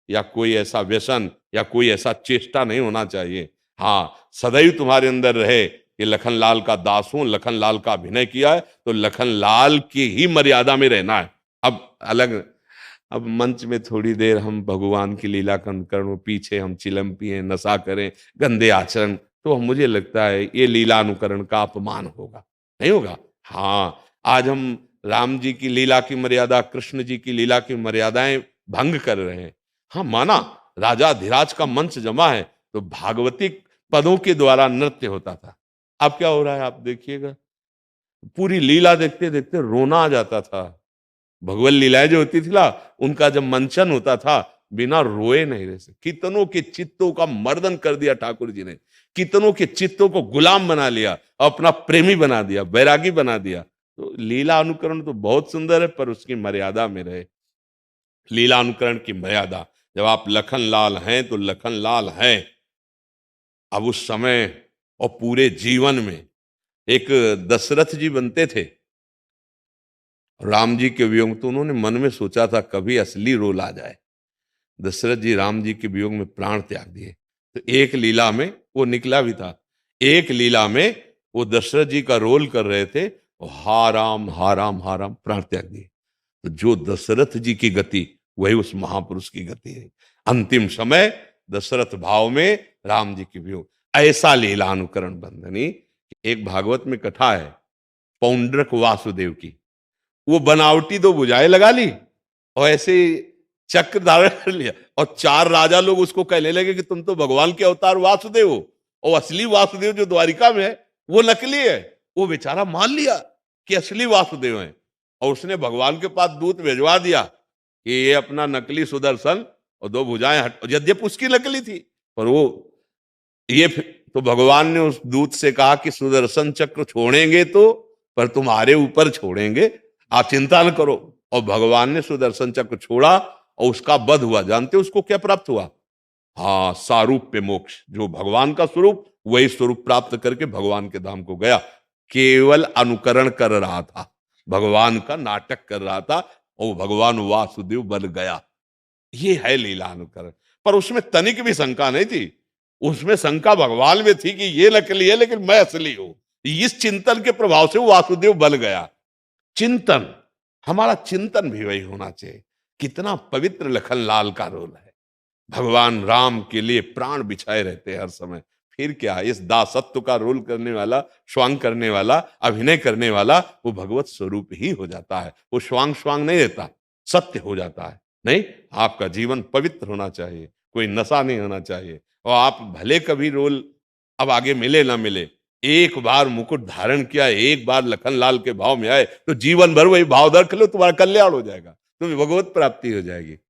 या कोई ऐसा व्यसन या कोई ऐसा चेष्टा नहीं होना चाहिए। हाँ, सदैव तुम्हारे अंदर रहे कि लखनलाल का दास हूं, लखनलाल का अभिनय किया है तो लखनलाल की ही मर्यादा में रहना है। अब मंच में थोड़ी देर हम भगवान की लीला का अनुकरण, पीछे हम चिलम पिए, नशा करें, गंदे आचरण, तो मुझे लगता है ये लीला अनुकरण का अपमान होगा, नहीं होगा। हाँ, आज हम राम जी की लीला की मर्यादा, कृष्ण जी की लीला की मर्यादाएं भंग कर रहे हैं। हाँ, माना राजाधिराज का मंच जमा है तो भागवतिक पदों के द्वारा नृत्य होता था। अब क्या हो रहा है आप देखिएगा, पूरी लीला देखते देखते रोना आ जाता था। भगवत लीलाएं जो होती थी ना, उनका जब मंचन होता था, बिना रोए नहीं रह सकते। कितनों के चित्तों का मर्दन कर दिया ठाकुर जी ने, कितनों के चित्तों को गुलाम बना लिया, अपना प्रेमी बना दिया, बैरागी बना दिया। तो लीला अनुकरण तो बहुत सुंदर है, पर उसकी मर्यादा में रहे। लीला अनुकरण की मर्यादा, जब आप लखनलाल हैं तो लखनलाल हैं। अब उस समय और पूरे जीवन में एक दशरथ जी बनते थे राम जी के वियोग, तो उन्होंने मन में सोचा था कभी असली रोल आ जाए। दशरथ जी राम जी के वियोग में प्राण त्याग दिए। तो एक लीला में वो निकला भी था, एक लीला में वो दशरथ जी का रोल कर रहे थे, और हा राम प्राण त्याग दिए। तो जो दशरथ जी की गति, वही उस महापुरुष की गति है। अंतिम समय दशरथ भाव में राम जी की वियोग, ऐसा लीला अनुकरण बंधनी। एक भागवत में कथा है पौंड्रक वासुदेव की, वो बनावटी दो भुजाएं लगा ली और ऐसे चक्र धारण कर लिया, और चार राजा लोग उसको कहने लगे कि तुम तो भगवान के अवतार वासुदेव हो, और असली वासुदेव जो द्वारिका में है वो नकली है। वो बेचारा मान लिया कि असली वासुदेव है, और उसने भगवान के पास दूत भेजवा दिया कि ये अपना नकली सुदर्शन और दो भुजाएं हट, यद्यपि उसकी नकली थी, पर वो तो भगवान ने उस दूत से कहा कि सुदर्शन चक्र छोड़ेंगे तो, पर तुम्हारे ऊपर छोड़ेंगे, आप चिंता न करो। और भगवान ने सुदर्शन चक्र छोड़ा और उसका वध हुआ। जानते उसको क्या प्राप्त हुआ? हाँ, सारूप्य मोक्ष, जो भगवान का स्वरूप, वही स्वरूप प्राप्त करके भगवान के धाम को गया। केवल अनुकरण कर रहा था, भगवान का नाटक कर रहा था, और भगवान वासुदेव बन गया। ये है लीला अनुकरण। पर उसमें तनिक भी शंका नहीं थी, उसमें शंका भगवान में थी कि ये नकली है लेकिन मैं असली हूं। इस चिंतन के प्रभाव से वो वासुदेव बन गया। चिंतन, हमारा चिंतन भी वही होना चाहिए। कितना पवित्र लखनलाल का रोल है, भगवान राम के लिए प्राण बिछाए रहते हैं हर समय। फिर क्या, इस दासत्व का रोल करने वाला, स्वांग करने वाला, अभिनय करने वाला, वो भगवत स्वरूप ही हो जाता है। वो स्वांग स्वांग नहीं रहता, सत्य हो जाता है। नहीं, आपका जीवन पवित्र होना चाहिए, कोई नशा नहीं होना चाहिए। और आप भले कभी रोल अब आगे मिले ना मिले, एक बार मुकुट धारण किया, एक बार लखनलाल के भाव में आए, तो जीवन भर वही भाव रख लो, तुम्हारा कल्याण हो जाएगा, तुम्हें भगवत प्राप्ति हो जाएगी।